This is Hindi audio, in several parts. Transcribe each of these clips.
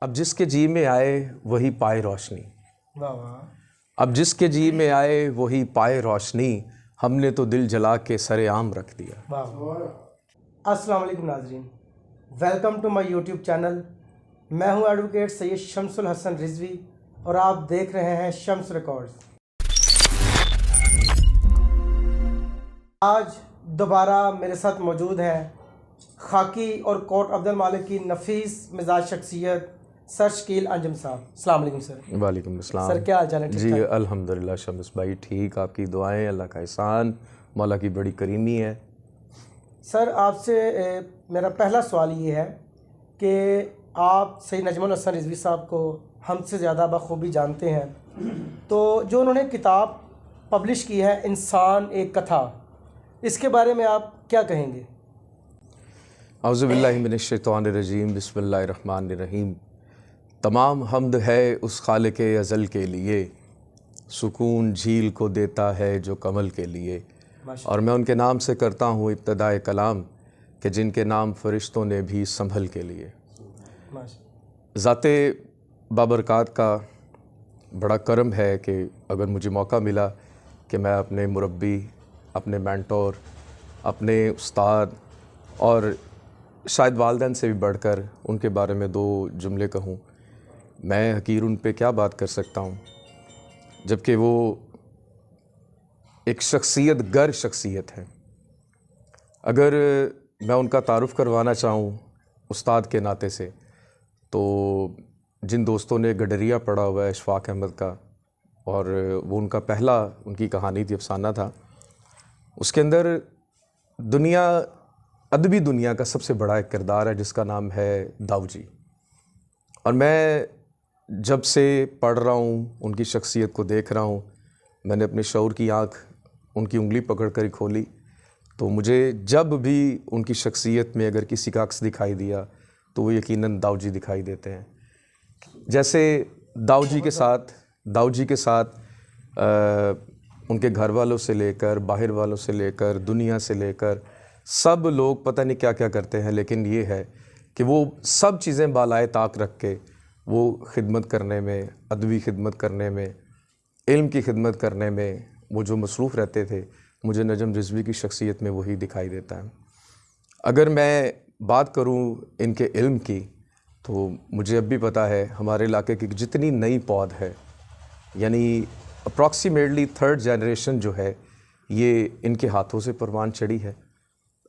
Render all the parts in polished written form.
अब जिसके जी में आए वही पाए रोशनी। वाह वाह। अब जिसके जी में आए वही पाए रोशनी, हमने तो दिल जला के सरेआम रख दिया। वाह वाह। अस्सलाम वालेकुम नाजरीन, welcome to my YouTube channel. मैं हूं एडवोकेट सैयद शम्सुल हसन रिजवी और आप देख रहे हैं शम्स रिकॉर्ड्स। आज दोबारा मेरे साथ मौजूद हैं खाकी और कोट अब्दुल मालिक की नफीस मिजाज शख्सियत सर शकील अंजुम साहब। अस्सलाम वालेकुम सर। वालेकुम अस्सलाम। सर क्या हाल चाल है? जी अल्हम्दुलिल्लाह शम्स भाई ठीक, आपकी दुआएं, अल्लाह का एहसान, मौला की बड़ी करीमी है। सर आपसे मेरा पहला सवाल ये है कि आप सैयद नजमुल हसन रिजवी साहब को हमसे ज़्यादा बखूबी जानते हैं, तो जो उन्होंने किताब पब्लिश की है इंसान एक कथा, इसके बारे में आप क्या कहेंगे? औज़ु बिल्लाहि मिनश्शैतानिर्रजीम, बिस्मिल्लाहिर्रहमानिर्रहीम। तमाम हम्द है उस खालिक़े अज़ल के लिए, सुकून झील को देता है जो कमल के लिए। और मैं उनके नाम से करता हूँ इब्तिदाए कलाम कि जिनके नाम फ़रिश्तों ने भी संभल के लिए। ज़ाते बाबरकात का बड़ा करम है कि अगर मुझे मौका मिला कि मैं अपने मुरब्बी, अपने मेंटोर, अपने उस्ताद और शायद वालिदैन से भी बढ़कर उनके बारे में दो जुमले कहूँ। मैं हकीर उन पे क्या बात कर सकता हूँ, जबकि वो एक शख्सियत गर शख्सियत है। अगर मैं उनका तारुफ़ करवाना चाहूँ उस्ताद के नाते से, तो जिन दोस्तों ने गडरिया पढ़ा हुआ है इशफ़ाक़ अहमद का, और वो उनका पहला उनकी कहानी थी, अफ़साना था, उसके अंदर दुनिया, अदबी दुनिया का सबसे बड़ा एक किरदार है जिसका नाम है दाऊजी। और मैं जब से पढ़ रहा हूँ, उनकी शख्सियत को देख रहा हूँ, मैंने अपने शऊर की आँख उनकी उंगली पकड़ कर ही खोली, तो मुझे जब भी उनकी शख्सियत में अगर किसी का अक्स दिखाई दिया तो वो यकीनन दाऊजी दिखाई देते हैं। जैसे दाऊजी के साथ उनके घर वालों से लेकर, बाहर वालों से लेकर, दुनिया से लेकर सब लोग पता नहीं क्या क्या करते हैं, लेकिन ये है कि वो सब चीज़ें बालाए ताक रख के वो खिदमत करने में, अदबी खिदमत करने में, इल्म की खिदमत करने में वो जो मसरूफ़ रहते थे, मुझे नजम रिजवी की शख्सियत में वही दिखाई देता है। अगर मैं बात करूं इनके इल्म की, तो मुझे अब भी पता है हमारे इलाके की जितनी नई पौध है, यानी अप्रॉक्सीमेटली 3rd जनरेशन जो है, ये इनके हाथों से परवान चढ़ी है।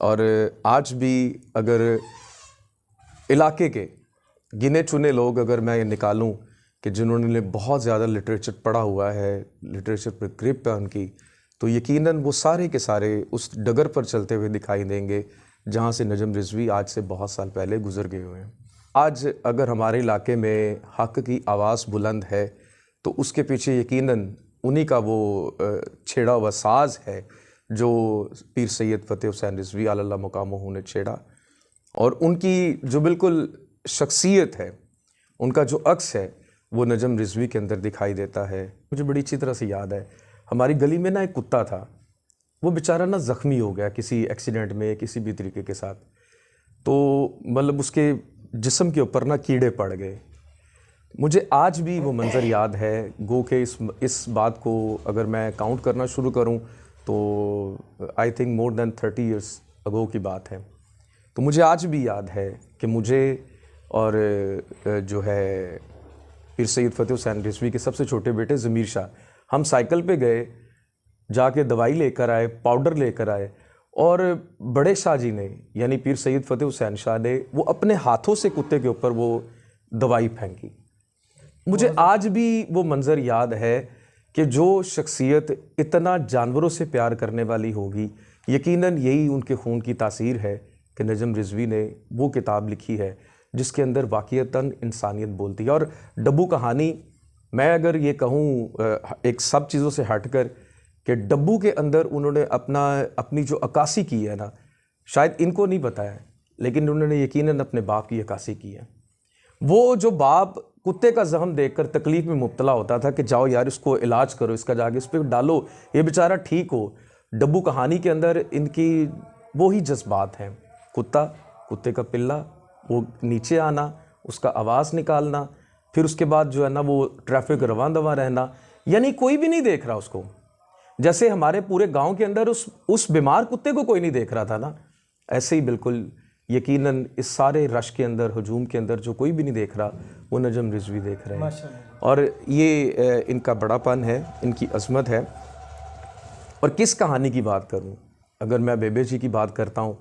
और आज भी अगर इलाके के गिने चुने लोग अगर मैं निकालूं कि जिन्होंने बहुत ज़्यादा लिटरेचर पढ़ा हुआ है, लिटरेचर पर ग्रिप है उनकी, तो यकीनन वो सारे के सारे उस डगर पर चलते हुए दिखाई देंगे जहाँ से नजम रिजवी आज से बहुत साल पहले गुजर गए हुए हैं। आज अगर हमारे इलाके में हक़ की आवाज़ बुलंद है तो उसके पीछे यकीनन उन्हीं का वो छेड़ा हुआ साज़ है जो पीर सैयद फ़तेह हुसैन रिजवी अल्लाह मुकामहू ने छेड़ा। और उनकी जो बिल्कुल शख्सियत है, उनका जो अक्स है, वो नजम रिजवी के अंदर दिखाई देता है। मुझे बड़ी अच्छी तरह से याद है, हमारी गली में ना एक कुत्ता था, वो बेचारा ना ज़ख्मी हो गया किसी एक्सीडेंट में, किसी भी तरीके के साथ, तो मतलब उसके जिस्म के ऊपर ना कीड़े पड़ गए। मुझे आज भी वो मंज़र याद है, गो के इस बात को अगर मैं काउंट करना शुरू करूं तो I think more than 30 years ago की बात है। तो मुझे आज भी याद है कि मुझे और जो है पीर सैयद फ़तेह हुसैन रिजवी के सबसे छोटे बेटे ज़मीर शाह, हम साइकिल पे गए, जाके दवाई लेकर आए, पाउडर लेकर आए, और बड़े शाह जी ने, यानी पीर सैयद फ़तेह हुसैन शाह ने, वो अपने हाथों से कुत्ते के ऊपर वो दवाई फेंकी। मुझे आज भी वो मंज़र याद है कि जो शख्सियत इतना जानवरों से प्यार करने वाली होगी, यकीनन यही उनके खून की तासीर है कि नजम रिजवी ने वो किताब लिखी है जिसके अंदर वाक़ईतन इंसानियत बोलती है। और डब्बू कहानी, मैं अगर ये कहूँ एक सब चीज़ों से हटकर कि डब्बू के अंदर उन्होंने अपनी जो अक्कासी की है ना, शायद इनको नहीं बताया, लेकिन उन्होंने यकीनन अपने बाप की अक्कासी की है। वो जो बाप कुत्ते का जख्म देखकर तकलीफ़ में मुब्तला होता था कि जाओ यार इसको इलाज करो, इसका जाके इस पर डालो, ये बेचारा ठीक हो। डब्बू कहानी के अंदर इनकी वो ही जज्बात हैं, कुत्ता, कुत्ते का पिल्ला, वो नीचे आना, उसका आवाज़ निकालना, फिर उसके बाद जो है ना वो ट्रैफिक रवां दवा रहना, यानी कोई भी नहीं देख रहा उसको। जैसे हमारे पूरे गांव के अंदर उस बीमार कुत्ते को कोई नहीं देख रहा था ना, ऐसे ही बिल्कुल यकीनन इस सारे रश के अंदर, हजूम के अंदर जो कोई भी नहीं देख रहा, वो नजम रिजवी देख रहे हैं। और ये इनका बड़ापन है, इनकी अज़मत है। और किस कहानी की बात करूं, अगर मैं बेबे जी की बात करता हूं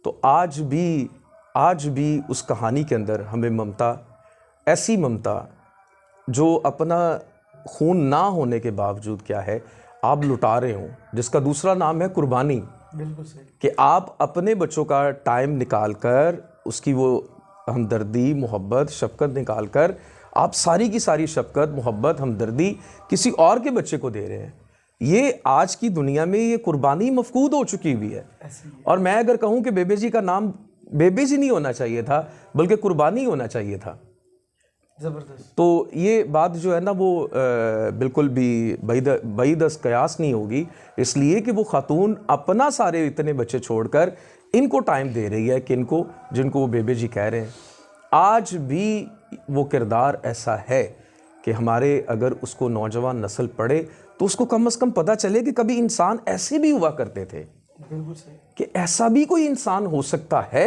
तो आज भी उस कहानी के अंदर हमें ममता, ऐसी ममता जो अपना खून ना होने के बावजूद क्या है, आप लुटा रहे हो, जिसका दूसरा नाम है कुर्बानी। बिल्कुल सही। कि आप अपने बच्चों का टाइम निकाल कर, उसकी वो हमदर्दी, मोहब्बत, शफ़क़त निकाल कर, आप सारी की सारी शफ़क़त, मोहब्बत, हमदर्दी किसी और के बच्चे को दे रहे हैं। ये आज की दुनिया में ये कुर्बानी मफकूद हो चुकी हुई है। और मैं अगर कहूँ कि बेबे जी का नाम बेबे जी नहीं होना चाहिए था, बल्कि कुर्बानी होना चाहिए था। ज़बरदस्त। तो ये बात जो है ना वो बिल्कुल भी बईदस कयास नहीं होगी, इसलिए कि वो खातून अपना सारे इतने बच्चे छोड़कर इनको टाइम दे रही है, कि इनको, जिनको वो बेबे जी कह रहे हैं। आज भी वो किरदार ऐसा है कि हमारे अगर उसको नौजवान नस्ल पढ़े तो उसको कम से कम पता चले कि कभी इंसान ऐसे भी हुआ करते थे। बिल्कुल सही। कि ऐसा भी कोई इंसान हो सकता है,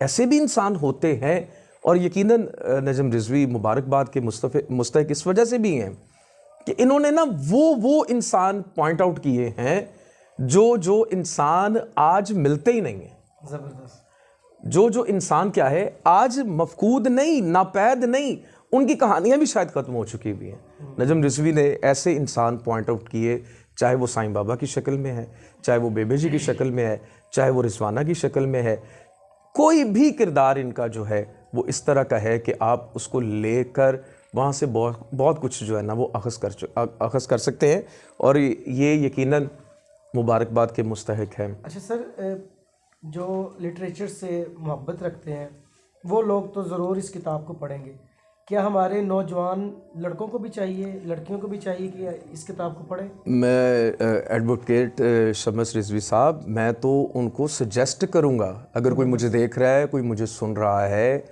ऐसे भी इंसान होते हैं। और यकीनन नजम रिजवी मुबारकबाद के मुस्तहिक इस वजह से भी हैं कि इन्होंने ना वो इंसान पॉइंट आउट किए हैं जो इंसान आज मिलते ही नहीं है। ज़बरदस्त। जो इंसान क्या है आज मफकूद नहीं, नापैद नहीं, उनकी कहानियां भी शायद ख़त्म हो चुकी हुई हैं। नजम रिजवी ने ऐसे इंसान पॉइंट आउट किए, चाहे वो साईं बाबा की शक्ल में है, चाहे वो बेबे जी की शक्ल में है, चाहे वो रिजवाना की शक्ल में है। कोई भी किरदार इनका जो है वो इस तरह का है कि आप उसको लेकर वहाँ से बहुत कुछ जो है ना वो अखज़ कर सकते हैं। और ये यकीनन मुबारकबाद के मुस्तहिक है। अच्छा सर, जो लिटरेचर से मोहब्बत रखते हैं वो लोग तो ज़रूर इस किताब को पढ़ेंगे। क्या हमारे नौजवान लड़कों को भी चाहिए, लड़कियों को भी चाहिए कि इस किताब को पढ़ें? मैं एडवोकेट शम्स रिजवी साहब, मैं तो उनको सजेस्ट करूँगा, अगर कोई मुझे देख रहा है, कोई मुझे सुन रहा है,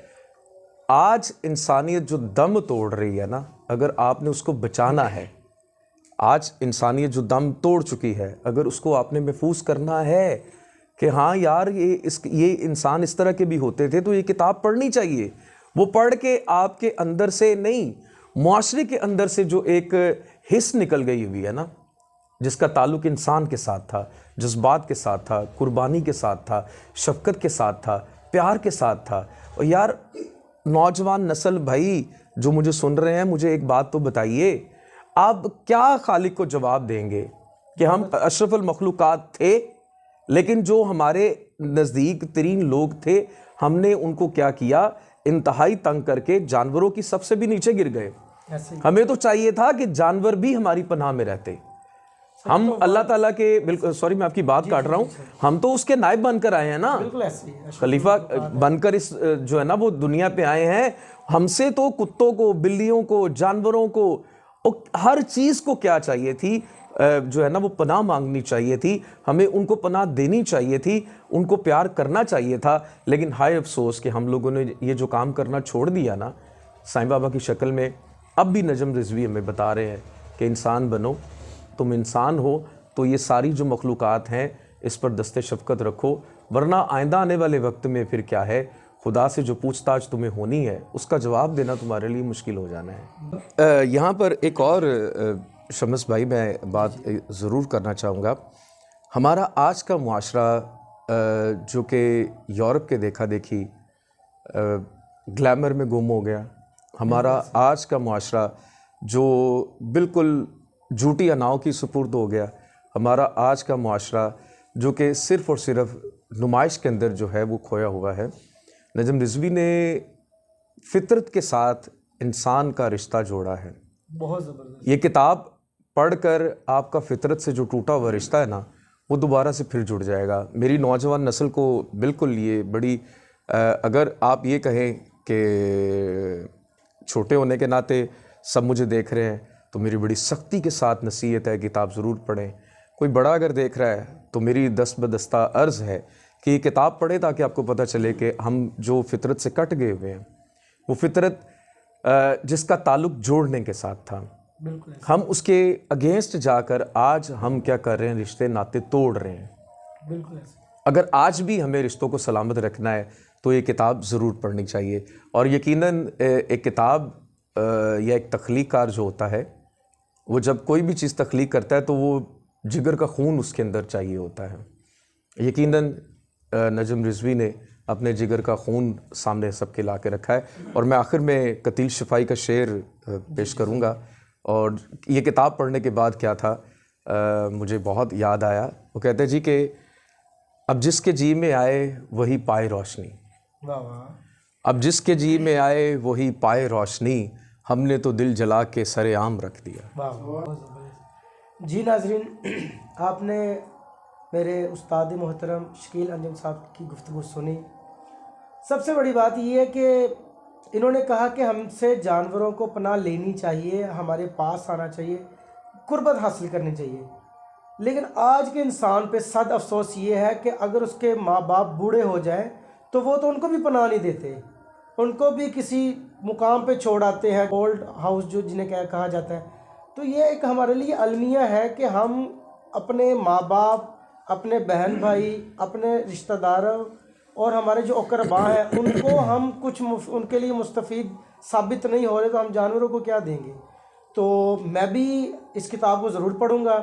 आज इंसानियत जो दम तोड़ रही है ना, अगर आपने उसको बचाना है, आज इंसानियत जो दम तोड़ चुकी है, अगर उसको आपने महफूज करना है कि हाँ यार ये इंसान इस तरह के भी होते थे, तो ये किताब पढ़नी चाहिए। वो पढ़ के आपके अंदर से नहीं, मुआशरे के अंदर से जो एक हिस्स निकल गई हुई है ना, जिसका ताल्लुक़ इंसान के साथ था, जज्बात के साथ था, कुर्बानी के साथ था, शफ़क़त के साथ था, प्यार के साथ था। और यार नौजवान नस्ल भाई जो मुझे सुन रहे हैं, मुझे एक बात तो बताइए, आप क्या खालिक को जवाब देंगे कि हम अशरफुल मखलूक़ात थे, लेकिन जो हमारे नज़दीक तरीन लोग थे, हमने उनको क्या किया, इंतहाई तंग करके जानवरों की सबसे भी नीचे गिर गए। हमें तो चाहिए था कि जानवर भी हमारी पनाह में रहते। हम अल्लाह ताला के, बिल्कुल सॉरी मैं आपकी बात काट रहा हूँ, हम तो उसके नायब बनकर आए हैं ना, खलीफा बनकर इस जो है ना वो दुनिया पे आए हैं। हमसे तो कुत्तों को, बिल्लियों को, जानवरों को, हर चीज़ को क्या चाहिए थी, जो है ना वो पनाह मांगनी चाहिए थी, हमें उनको पनाह देनी चाहिए थी, उनको प्यार करना चाहिए था। लेकिन हाय अफसोस कि हम लोगों ने ये जो काम करना छोड़ दिया ना साईं बाबा की शक्ल में। अब भी नजम रिजवी हमें बता रहे हैं कि इंसान बनो, तुम इंसान हो तो ये सारी जो मखलूक़ात हैं इस पर दस्ते शफ़क़त रखो, वरना आइंदा आने वाले वक्त में फिर क्या है, खुदा से जो पूछताछ तुम्हें होनी है उसका जवाब देना तुम्हारे लिए मुश्किल हो जाना है। यहाँ पर एक और शम्स भाई मैं बात ज़रूर करना चाहूँगा। हमारा आज का मुआशरा जो कि यूरोप के देखा देखी ग्लैमर में गुम हो गया, हमारा आज का मुआशरा जो बिल्कुल झूठी अनाव की सुपुर्द हो गया, हमारा आज का मुआशरा जो कि सिर्फ़ और सिर्फ नुमाइश के अंदर जो है वो खोया हुआ है। नजम रिजवी ने फ़ितरत के साथ इंसान का रिश्ता जोड़ा है। बहुत ज़बरदस्त। ये किताब पढ़कर आपका फ़ितरत से जो टूटा हुआ रिश्ता है ना वो दोबारा से फिर जुड़ जाएगा। मेरी नौजवान नस्ल को बिल्कुल ये बड़ी अगर आप ये कहें कि छोटे होने के नाते सब मुझे देख रहे हैं तो मेरी बड़ी सख्ती के साथ नसीहत है, किताब ज़रूर पढ़ें। कोई बड़ा अगर देख रहा है तो मेरी दस्त बदस्ता अर्ज़ है कि ये किताब पढ़े ताकि आपको पता चले कि हम जो फ़ितरत से कट गए हुए हैं, वो फितरत जिसका ताल्लुक जोड़ने के साथ था। बिल्कुल ऐसे। हम उसके अगेंस्ट जाकर आज हम क्या कर रहे हैं, रिश्ते नाते तोड़ रहे हैं। बिल्कुल ऐसे। अगर आज भी हमें रिश्तों को सलामत रखना है तो ये किताब ज़रूर पढ़नी चाहिए। और यकीनन एक किताब या एक तख्लीक़कार जो होता है, वो जब कोई भी चीज़ तख्लीक़ करता है तो वो जिगर का खून उसके अंदर चाहिए होता है। यकीनन नजम रिजवी ने अपने जिगर का खून सामने सबके ला के रखा है। और मैं आखिर में कतील शफाई का शेर पेश करूँगा। और ये किताब पढ़ने के बाद क्या था, मुझे बहुत याद आया। वो कहते हैं जी कि अब जिसके जी में आए वही पाए रोशनी, वाह वाह। अब जिसके जी में आए वही पाए रोशनी, हमने तो दिल जला के सरेआम रख दिया। वाह वाह। जी नाज़रीन, आपने मेरे उस्ताद मोहतरम शकील अंजुम साहब की गुफ्तगू सुनी। सबसे बड़ी बात ये है कि इन्होंने कहा कि हमसे जानवरों को पनाह लेनी चाहिए, हमारे पास आना चाहिए, कुर्बत हासिल करनी चाहिए। लेकिन आज के इंसान पे सद अफसोस ये है कि अगर उसके माँ बाप बूढ़े हो जाएं तो वो तो उनको भी पनाह नहीं देते, उनको भी किसी मुकाम पे छोड़ आते हैं, ओल्ड हाउस जो जिन्हें क्या कहा जाता है। तो ये एक हमारे लिए अलमिया है कि हम अपने माँ बाप, अपने बहन भाई, अपने रिश्तेदारों और हमारे जो अकरबा हैं उनको हम कुछ उनके लिए मुस्तफ़ीद साबित नहीं हो रहे तो हम जानवरों को क्या देंगे। तो मैं भी इस किताब को ज़रूर पढ़ूँगा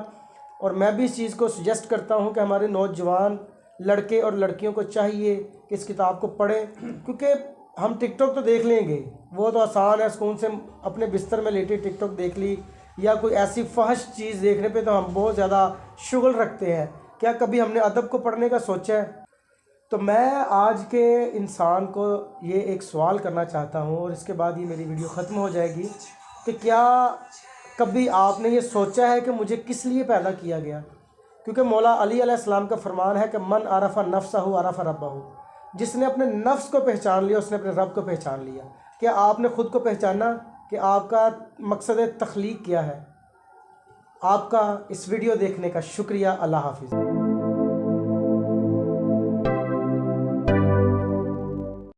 और मैं भी इस चीज़ को सजेस्ट करता हूँ कि हमारे नौजवान लड़के और लड़कियों को चाहिए कि इस किताब को पढ़ें। क्योंकि हम टिकटॉक तो देख लेंगे, वो तो आसान है, सुकून से अपने बिस्तर में लेटे टिकटॉक देख ली, या कोई ऐसी फहश चीज़ देखने पे तो हम बहुत ज़्यादा शुगल रखते हैं। क्या कभी हमने अदब को पढ़ने का सोचा है? तो मैं आज के इंसान को ये एक सवाल करना चाहता हूँ और इसके बाद ही मेरी वीडियो ख़त्म हो जाएगी कि क्या कभी आपने ये सोचा है कि मुझे किस लिए पैदा किया गया? क्योंकि मौला अली अलैहिस्सलाम का फरमान है कि मन आरफ़ा नफ्सहु आरफ़ा रब्बहु, जिसने अपने नफ्स को पहचान लिया उसने अपने रब को पहचान लिया। क्या आपने ख़ुद को पहचाना कि आपका मकसद तख्लीक क्या है? आपका इस वीडियो देखने का शुक्रिया। अल्लाह हाफिज़।